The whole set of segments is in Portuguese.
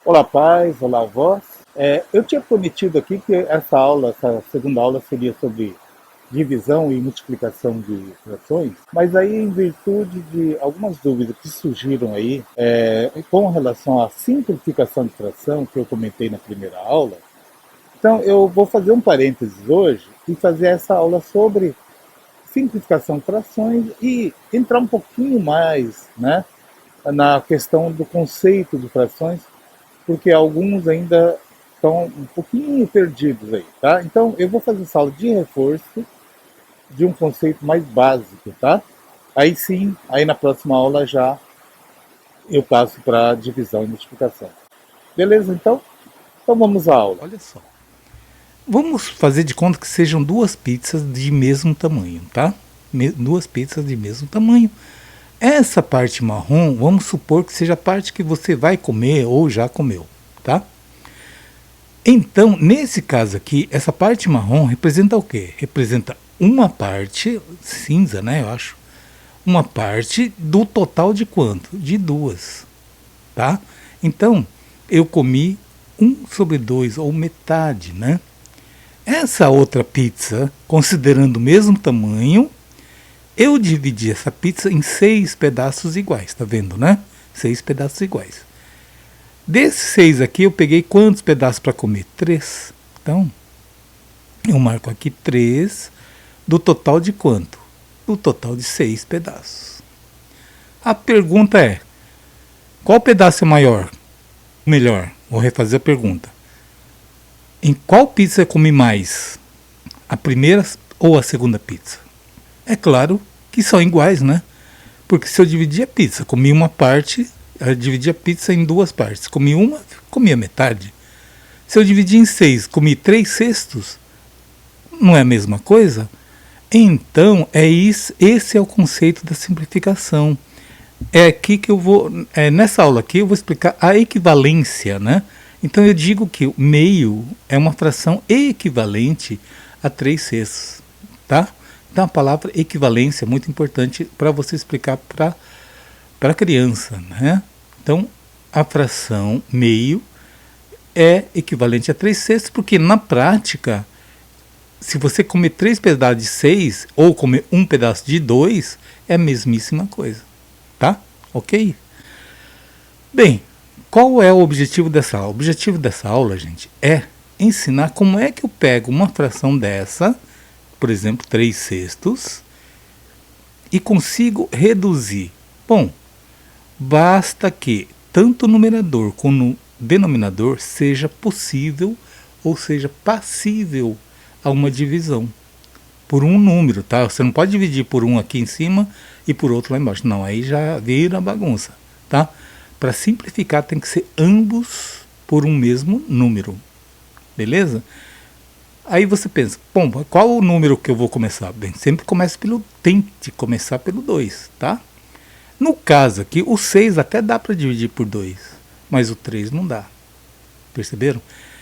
Olá, pais, olá, avós. Eu tinha prometido aqui que essa segunda aula seria sobre divisão e multiplicação de frações, mas aí, em virtude de algumas dúvidas que surgiram aí, com relação à simplificação de fração, que eu comentei na primeira aula, então eu vou fazer um parênteses hoje e fazer essa aula sobre simplificação de frações e entrar um pouquinho mais, né, na questão do conceito de frações, porque alguns ainda estão um pouquinho perdidos aí, tá? Então eu vou fazer essa aula de reforço de um conceito mais básico, tá? Aí sim, aí na próxima aula já eu passo para divisão e multiplicação. Beleza, então? Então vamos à aula. Olha só. Vamos fazer de conta que sejam duas pizzas de mesmo tamanho, tá? Duas pizzas de mesmo tamanho. Essa parte marrom, vamos supor que seja a parte que você vai comer ou já comeu, tá? Então, nesse caso aqui, essa parte marrom representa o quê? Representa uma parte cinza, né? Eu acho. Uma parte do total de quanto? De duas, tá? Então, eu comi 1/2 ou metade, né? Essa outra pizza, considerando o mesmo tamanho, eu dividi essa pizza em 6 pedaços iguais, tá vendo, né? 6 pedaços iguais. Desses 6 aqui, eu peguei quantos pedaços para comer? 3. Então, eu marco aqui 3 do total de quanto? Do total de 6 pedaços. A pergunta é, qual pedaço é maior? Melhor, vou refazer a pergunta. Em qual pizza eu comi mais? A primeira ou a segunda pizza? É claro que são iguais, né? Porque se eu dividir a pizza, comi uma parte, eu dividi a pizza em duas partes. Comi uma, comi a metade. Se eu dividir em 6, comi 3/6, não é a mesma coisa? Então, esse é o conceito da simplificação. É aqui que eu vou, nessa aula aqui eu vou explicar a equivalência, né? Então eu digo que o meio é uma fração equivalente a 3/6, tá? Então a palavra equivalência é muito importante para você explicar para a criança, né? Então a fração meio é equivalente a 3/6, porque na prática, se você comer 3 pedaços de 6 ou comer um pedaço de 2, é a mesmíssima coisa, tá? Ok? Bem, qual é o objetivo dessa aula? O objetivo dessa aula, gente, é ensinar como é que eu pego uma fração dessa, por exemplo, 3/6, e consigo reduzir. Bom, basta que tanto o numerador como o denominador seja possível, ou seja, passível a uma divisão por um número, tá? Você não pode dividir por um aqui em cima e por outro lá embaixo. Não, aí já vira bagunça, tá? Para simplificar, tem que ser ambos por um mesmo número, beleza? Aí você pensa, bom, qual o número que eu vou começar? Bem, sempre tente começar pelo 2, tá? No caso aqui, o 6 até dá para dividir por 2, mas o 3 não dá. Perceberam?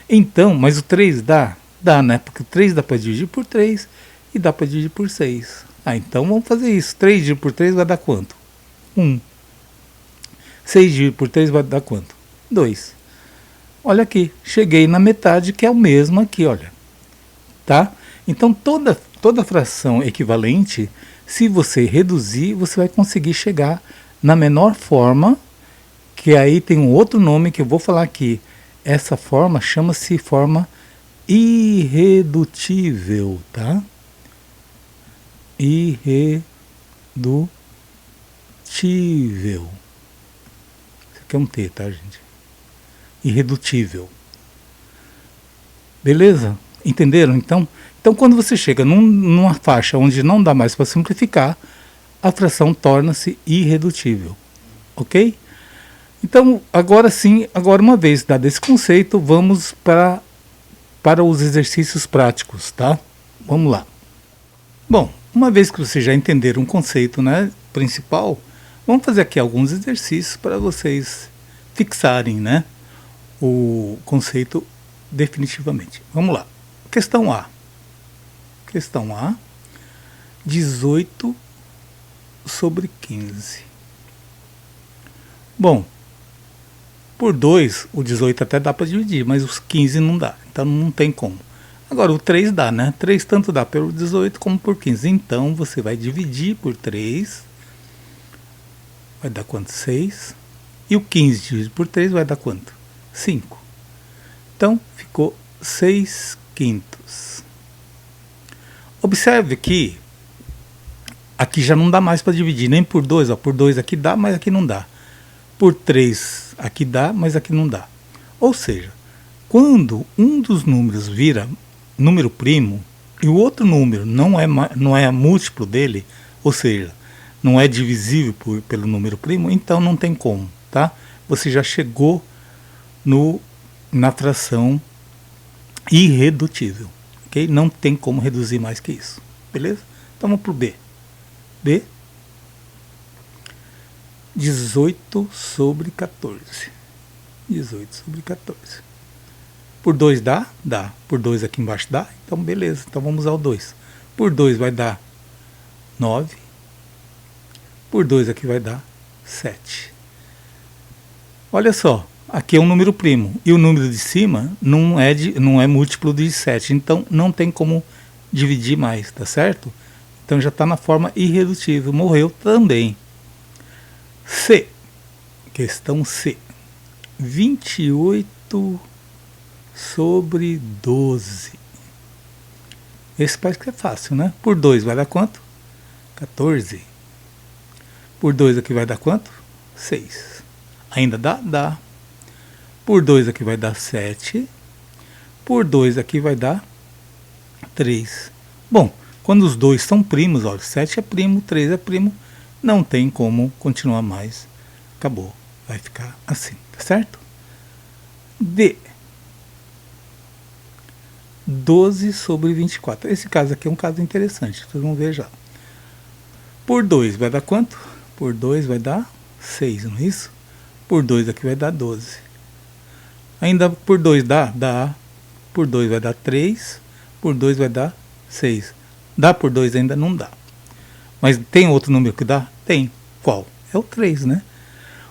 Então, mas o 3 dá? Dá, né? Porque o 3 dá para dividir por 3 e dá para dividir por 6. Ah, então vamos fazer isso. 3 dividido por 3 vai dar quanto? 1. 6 dividido por 3 vai dar quanto? 2. Olha aqui, cheguei na metade, que é o mesmo aqui, olha. Tá? Então toda fração equivalente, se você reduzir, você vai conseguir chegar na menor forma, que aí tem um outro nome que eu vou falar aqui. Essa forma chama-se forma irredutível, tá? Irredutível. Isso aqui é um T, tá, gente? Irredutível. Beleza? Entenderam? Então quando você chega numa faixa onde não dá mais para simplificar, a fração torna-se irredutível. Ok? Então, agora sim, agora uma vez dado esse conceito, vamos para os exercícios práticos, tá? Vamos lá. Bom, uma vez que vocês já entenderam o conceito, né, principal, vamos fazer aqui alguns exercícios para vocês fixarem, né, o conceito definitivamente. Vamos lá. Questão A. Questão A. 18/15. Bom, Por 2, o 18 até dá para dividir, mas os 15 não dá, então não tem como. Agora o 3 dá, né? 3 tanto dá pelo 18 como por 15. Então você vai dividir por 3, vai dar quanto? 6. E o 15 dividido por 3 vai dar quanto? 5. Então ficou 6 quintos. Observe que aqui já não dá mais para dividir, nem por 2. Por 2 aqui dá, mas aqui não dá. Por 3 aqui dá, mas aqui não dá. Ou seja, quando um dos números vira número primo e o outro número não é múltiplo dele, ou seja, não é divisível pelo número primo, então não tem como, tá? Você já chegou na fração irredutível, ok? Não tem como reduzir mais que isso, beleza? Então vamos para o B. B, 18 sobre 14. 18 sobre 14. Por 2 dá? Dá. Por 2 aqui embaixo dá? Então beleza, então vamos usar o 2. Por 2 vai dar 9. Por 2 aqui vai dar 7. Olha só, aqui é um número primo. E o número de cima não é múltiplo de 7. Então não tem como dividir mais, tá certo? Então já está na forma irredutível. Morreu também. C. Questão C. 28 sobre 12. Esse parece que é fácil, né? Por 2 vai dar quanto? 14. Por 2 aqui vai dar quanto? 6. Ainda dá? Dá. Por 2 aqui vai dar 7. Por 2 aqui vai dar 3. Bom, quando os dois são primos, olha, 7 é primo, 3 é primo, não tem como continuar mais. Acabou. Vai ficar assim, tá certo? D. 12 sobre 24. Esse caso aqui é um caso interessante, vocês vão ver já. Por 2 vai dar quanto? Por 2 vai dar 6, não é isso? Por 2 aqui vai dar 12. Ainda por 2 dá? Dá. Por 2 vai dar 3. Por 2 vai dar 6. Dá por 2 ainda? Não dá. Mas tem outro número que dá? Tem. Qual? É o 3, né?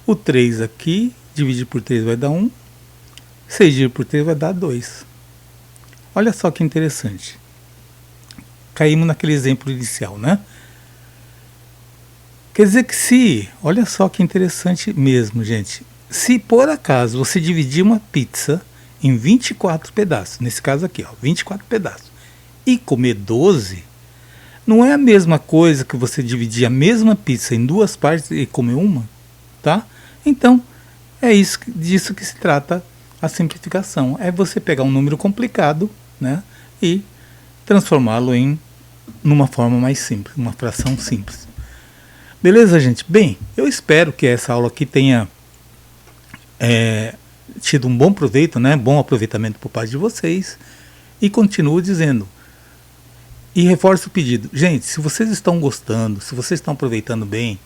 O 3 aqui, dividido por 3 vai dar 1. 6 dividido por 3 vai dar 2. Olha só que interessante. Caímos naquele exemplo inicial, né? Quer dizer que se, olha só que interessante mesmo, gente. Se por acaso você dividir uma pizza em 24 pedaços, nesse caso aqui, ó, 24 pedaços, e comer 12, não é a mesma coisa que você dividir a mesma pizza em duas partes e comer uma, tá? Então, é disso que se trata a simplificação. É você pegar um número complicado, né, e transformá-lo numa forma mais simples, uma fração simples. Beleza, gente? Bem, eu espero que essa aula aqui tenha tido um bom proveito, né? Bom aproveitamento por parte de vocês. E continuo dizendo, e reforço o pedido. Gente, se vocês estão gostando, se vocês estão aproveitando bem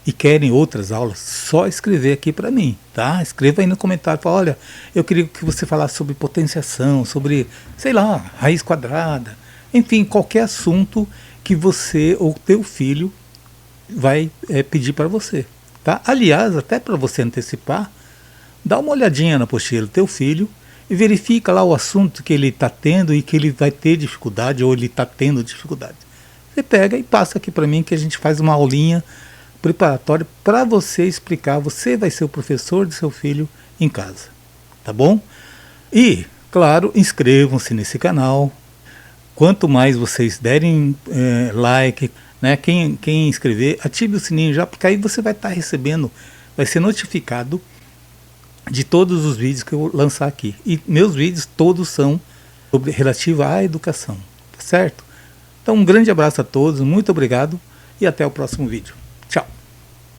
e querem outras aulas, só escrever aqui para mim, tá? Escreva aí no comentário, fala, olha, eu queria que você falasse sobre potenciação, sobre, sei lá, raiz quadrada, enfim, qualquer assunto que você ou teu filho vai pedir para você, tá? Aliás, até para você antecipar, dá uma olhadinha na apostila do teu filho e verifica lá o assunto que ele está tendo e que ele vai ter dificuldade ou ele está tendo dificuldade. Você pega e passa aqui para mim que a gente faz uma aulinha preparatória para você explicar. Você vai ser o professor do seu filho em casa, tá bom? E, claro, inscrevam-se nesse canal. Quanto mais vocês derem like, né, quem inscrever, ative o sininho já, porque aí você vai estar recebendo, vai ser notificado de todos os vídeos que eu lançar aqui. E meus vídeos todos são relativos à educação, tá certo? Então um grande abraço a todos, muito obrigado e até o próximo vídeo.